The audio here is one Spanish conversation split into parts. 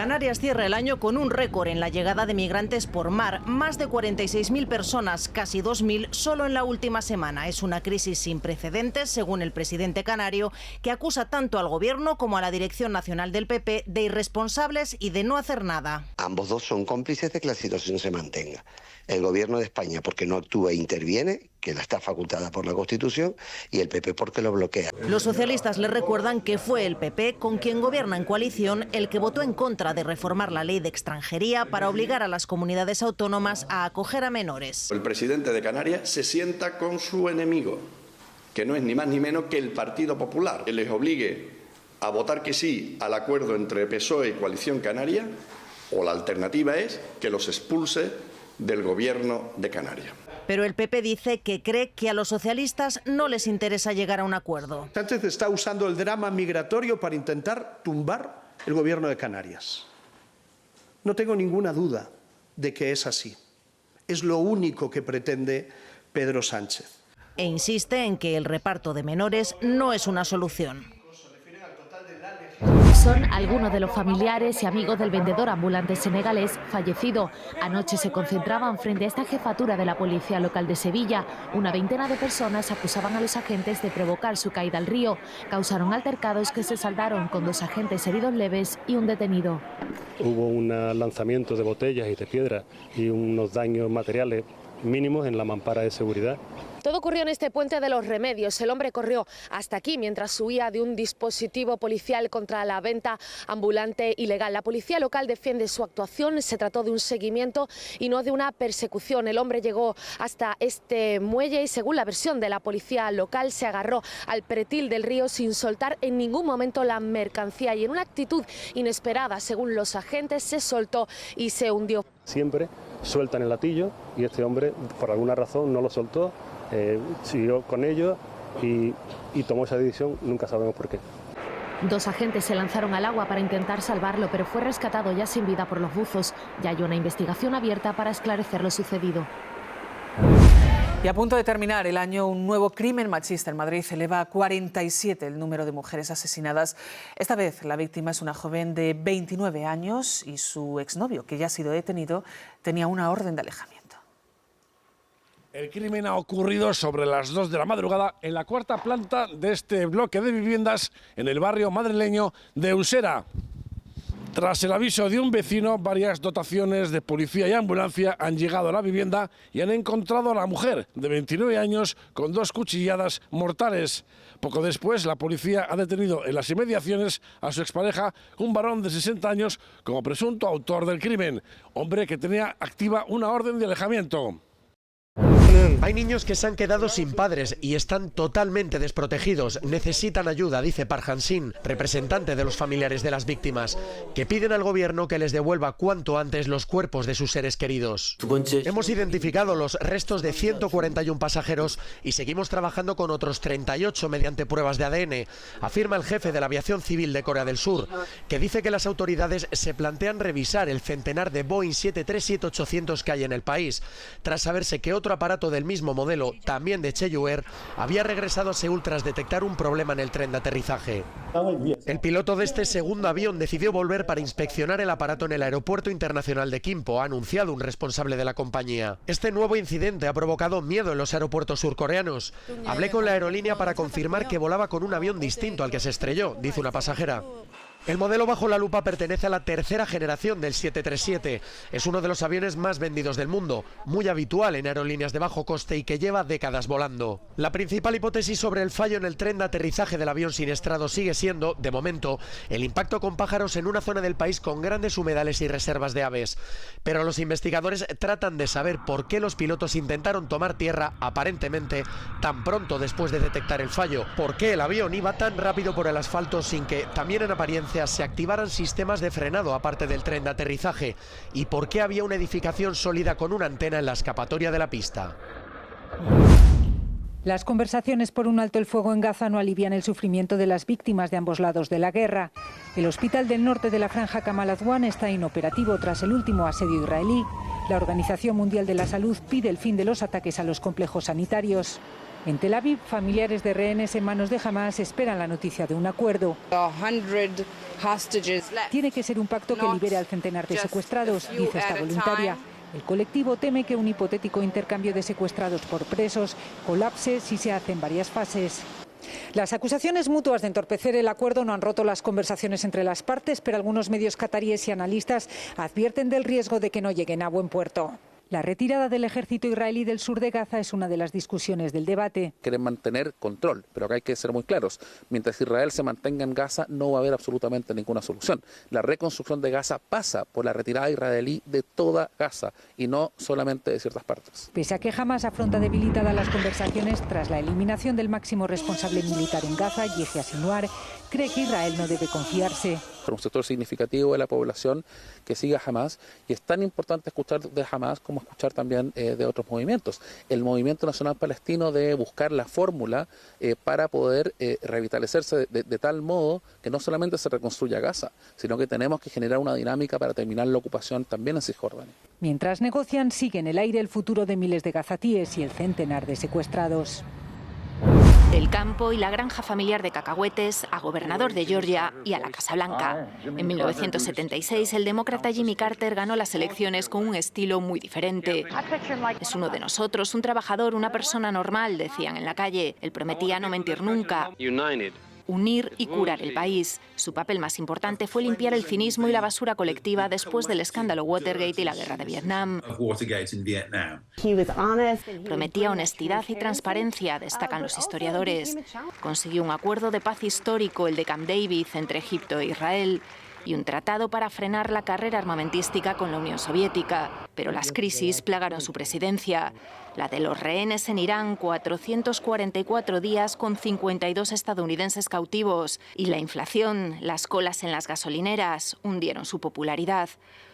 Canarias cierra el año con un récord en la llegada de migrantes por mar. Más de 46.000 personas, casi 2.000 solo en la última semana. Es una crisis sin precedentes, según el presidente canario, que acusa tanto al Gobierno como a la Dirección Nacional del PP de irresponsables y de no hacer nada. Ambos dos son cómplices de que la situación se mantenga. El Gobierno de España porque no actúa e interviene, que la está facultada por la Constitución, y el PP porque lo bloquea. Los socialistas le recuerdan que fue el PP, con quien gobierna en coalición, el que votó en contra de reformar la ley de extranjería para obligar a las comunidades autónomas a acoger a menores. El presidente de Canarias se sienta con su enemigo, que no es ni más ni menos que el Partido Popular, que les obligue a votar que sí al acuerdo entre PSOE y Coalición Canaria, o la alternativa es que los expulse del Gobierno de Canarias. Pero el PP dice que cree que a los socialistas no les interesa llegar a un acuerdo. Sánchez está usando el drama migratorio para intentar tumbar el Gobierno de Canarias. No tengo ninguna duda de que es así. Es lo único que pretende Pedro Sánchez. E insiste en que el reparto de menores no es una solución. Son algunos de los familiares y amigos del vendedor ambulante senegalés fallecido. Anoche se concentraban frente a esta jefatura de la Policía Local de Sevilla. Una veintena de personas acusaban a los agentes de provocar su caída al río. Causaron altercados que se saldaron con 2 agentes heridos leves y un detenido. Hubo un lanzamiento de botellas y de piedras y unos daños materiales mínimos en la mampara de seguridad. Todo ocurrió en este puente de los Remedios. El hombre corrió hasta aquí mientras huía de un dispositivo policial contra la venta ambulante ilegal. La policía local defiende su actuación. Se trató de un seguimiento y no de una persecución. El hombre llegó hasta este muelle y, según la versión de la policía local, se agarró al pretil del río sin soltar en ningún momento la mercancía y en una actitud inesperada, según los agentes, se soltó y se hundió. Siempre sueltan el latillo y este hombre, por alguna razón, no lo soltó. Siguió con ellos y tomó esa decisión, nunca sabemos por qué. 2 agentes se lanzaron al agua para intentar salvarlo, pero fue rescatado ya sin vida por los buzos. Ya hay una investigación abierta para esclarecer lo sucedido. Y a punto de terminar el año, un nuevo crimen machista en Madrid eleva a 47 el número de mujeres asesinadas. Esta vez la víctima es una joven de 29 años y su exnovio, que ya ha sido detenido, tenía una orden de alejamiento. El crimen ha ocurrido sobre las 2 de la madrugada en la 4ª planta de este bloque de viviendas en el barrio madrileño de Usera. Tras el aviso de un vecino, varias dotaciones de policía y ambulancia han llegado a la vivienda y han encontrado a la mujer de 29 años con 2 cuchilladas mortales. Poco después, la policía ha detenido en las inmediaciones a su expareja, un varón de 60 años, como presunto autor del crimen, hombre que tenía activa una orden de alejamiento. Hay niños que se han quedado sin padres y están totalmente desprotegidos. Necesitan ayuda, dice Parhan Singh, representante de los familiares de las víctimas, que piden al gobierno que les devuelva cuanto antes los cuerpos de sus seres queridos. Hemos identificado los restos de 141 pasajeros y seguimos trabajando con otros 38 mediante pruebas de ADN, afirma el jefe de la aviación civil de Corea del Sur, que dice que las autoridades se plantean revisar el centenar de Boeing 737-800 que hay en el país, tras saberse que otro aparato del mismo modelo, también de Jeju Air, había regresado a Seúl tras detectar un problema en el tren de aterrizaje. El piloto de este segundo avión decidió volver para inspeccionar el aparato en el aeropuerto internacional de Gimpo, ha anunciado un responsable de la compañía. Este nuevo incidente ha provocado miedo en los aeropuertos surcoreanos. Hablé con la aerolínea para confirmar que volaba con un avión distinto al que se estrelló, dice una pasajera. El modelo bajo la lupa pertenece a la 3ª generación del 737. Es uno de los aviones más vendidos del mundo, muy habitual en aerolíneas de bajo coste y que lleva décadas volando. La principal hipótesis sobre el fallo en el tren de aterrizaje del avión siniestrado sigue siendo, de momento, el impacto con pájaros en una zona del país con grandes humedales y reservas de aves. Pero los investigadores tratan de saber por qué los pilotos intentaron tomar tierra, aparentemente, tan pronto después de detectar el fallo. ¿Por qué el avión iba tan rápido por el asfalto sin que, también en apariencia, se activaran sistemas de frenado aparte del tren de aterrizaje? ¿Y por qué había una edificación sólida con una antena en la escapatoria de la pista? Las conversaciones por un alto el fuego en Gaza no alivian el sufrimiento de las víctimas de ambos lados de la guerra. El hospital del norte de la franja Kamal Adwan está inoperativo tras el último asedio israelí. La Organización Mundial de la Salud pide el fin de los ataques a los complejos sanitarios. En Tel Aviv, familiares de rehenes en manos de Hamás esperan la noticia de un acuerdo. Tiene que ser un pacto que libere al centenar de secuestrados, dice esta voluntaria. El colectivo teme que un hipotético intercambio de secuestrados por presos colapse si se hace en varias fases. Las acusaciones mutuas de entorpecer el acuerdo no han roto las conversaciones entre las partes, pero algunos medios cataríes y analistas advierten del riesgo de que no lleguen a buen puerto. La retirada del ejército israelí del sur de Gaza es una de las discusiones del debate. Quieren mantener control, pero acá hay que ser muy claros. Mientras Israel se mantenga en Gaza no va a haber absolutamente ninguna solución. La reconstrucción de Gaza pasa por la retirada israelí de toda Gaza y no solamente de ciertas partes. Pese a que Hamás afronta debilitada las conversaciones tras la eliminación del máximo responsable militar en Gaza, Yehia Sinwar, cree que Israel no debe confiarse. Un sector significativo de la población que sigue a Hamás, y es tan importante escuchar de Hamás como escuchar también de otros movimientos. El Movimiento Nacional Palestino debe buscar la fórmula para poder revitalizarse de tal modo que no solamente se reconstruya Gaza, sino que tenemos que generar una dinámica para terminar la ocupación también en Cisjordania. Mientras negocian, sigue en el aire el futuro de miles de gazatíes y el centenar de secuestrados. Del campo y la granja familiar de cacahuetes a gobernador de Georgia y a la Casa Blanca. En 1976, el demócrata Jimmy Carter ganó las elecciones con un estilo muy diferente. Es uno de nosotros, un trabajador, una persona normal, decían en la calle. Él prometía no mentir nunca. Unir y curar el país. Su papel más importante fue limpiar el cinismo y la basura colectiva después del escándalo Watergate y la guerra de Vietnam. Prometía honestidad y transparencia, destacan los historiadores. Consiguió un acuerdo de paz histórico, el de Camp David, entre Egipto e Israel, y un tratado para frenar la carrera armamentística con la Unión Soviética. Pero las crisis plagaron su presidencia. La de los rehenes en Irán, 444 días con 52 estadounidenses cautivos. Y la inflación, las colas en las gasolineras, hundieron su popularidad.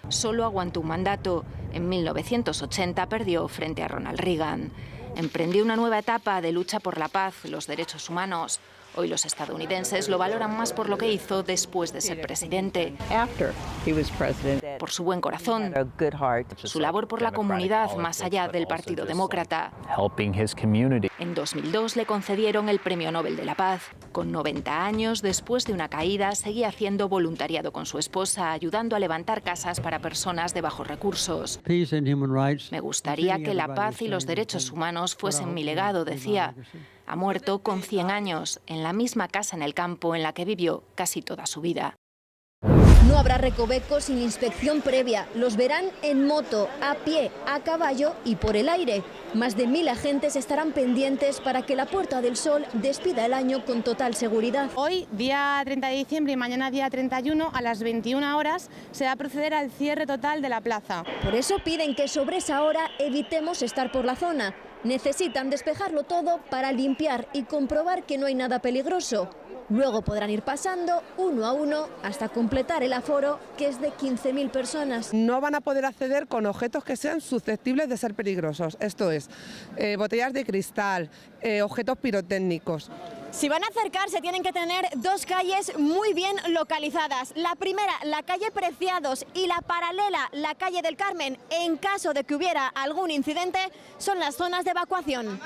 Solo aguantó un mandato. En 1980 perdió frente a Ronald Reagan. Emprendió una nueva etapa de lucha por la paz, los derechos humanos. Hoy los estadounidenses lo valoran más por lo que hizo después de ser presidente. Por su buen corazón, su labor por la comunidad más allá del Partido Demócrata. En 2002 le concedieron el Premio Nobel de la Paz. Con 90 años, después de una caída, seguía haciendo voluntariado con su esposa, ayudando a levantar casas para personas de bajos recursos. Me gustaría que la paz y los derechos humanos fuesen mi legado, decía. Ha muerto con 100 años, en la misma casa en el campo en la que vivió casi toda su vida. No habrá recovecos sin inspección previa. Los verán en moto, a pie, a caballo y por el aire. Más de 1000 agentes estarán pendientes para que la Puerta del Sol despida el año con total seguridad. Hoy, día 30 de diciembre y mañana día 31, a las 21 horas, se va a proceder al cierre total de la plaza. Por eso piden que sobre esa hora evitemos estar por la zona. Necesitan despejarlo todo para limpiar y comprobar que no hay nada peligroso. Luego podrán ir pasando uno a uno hasta completar el aforo, que es de 15.000 personas. No van a poder acceder con objetos que sean susceptibles de ser peligrosos. Esto es, botellas de cristal, objetos pirotécnicos. Si van a acercarse tienen que tener dos calles muy bien localizadas. La primera, la calle Preciados, y la paralela, la calle del Carmen. En caso de que hubiera algún incidente, son las zonas de evacuación.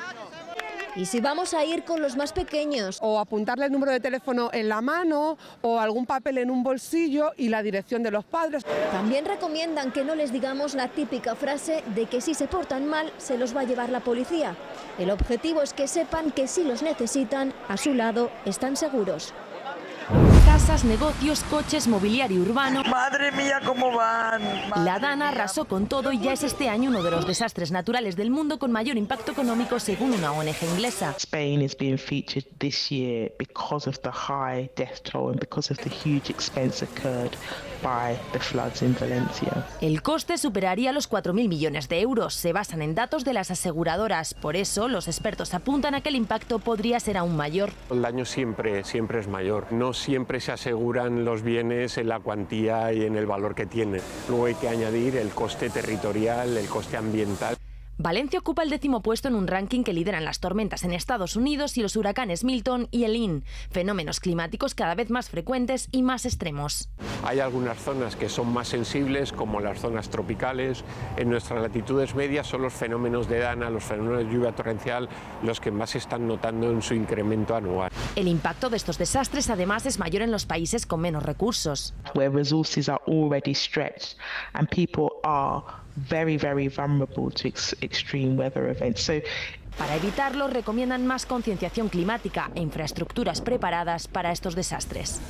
¿Y si vamos a ir con los más pequeños? O apuntarle el número de teléfono en la mano, o algún papel en un bolsillo y la dirección de los padres. También recomiendan que no les digamos la típica frase de que si se portan mal se los va a llevar la policía. El objetivo es que sepan que si los necesitan, a su lado están seguros. Casas, negocios, coches, mobiliario urbano. ¡Madre mía, cómo van! La Dana arrasó con todo y ya es este año uno de los desastres naturales del mundo con mayor impacto económico según una ONG inglesa. Spain is being featured this year because of the high death toll and because of the huge expense occurred by the floods in Valencia. El coste superaría los 4.000 millones de euros. Se basan en datos de las aseguradoras. Por eso, los expertos apuntan a que el impacto podría ser aún mayor. El daño siempre es mayor. No siempre se aseguran los bienes en la cuantía y en el valor que tienen. Luego hay que añadir el coste territorial, el coste ambiental. Valencia ocupa el 10º puesto en un ranking que lideran las tormentas en Estados Unidos y los huracanes Milton y Helene, fenómenos climáticos cada vez más frecuentes y más extremos. Hay algunas zonas que son más sensibles, como las zonas tropicales. En nuestras latitudes medias son los fenómenos de Dana, los fenómenos de lluvia torrencial, los que más se están notando en su incremento anual. El impacto de estos desastres además es mayor en los países con menos recursos. Where resources are already stretched and people are very vulnerable to extreme weather events. So, para evitarlo, recomiendan más concienciación climática e infraestructuras preparadas para estos desastres.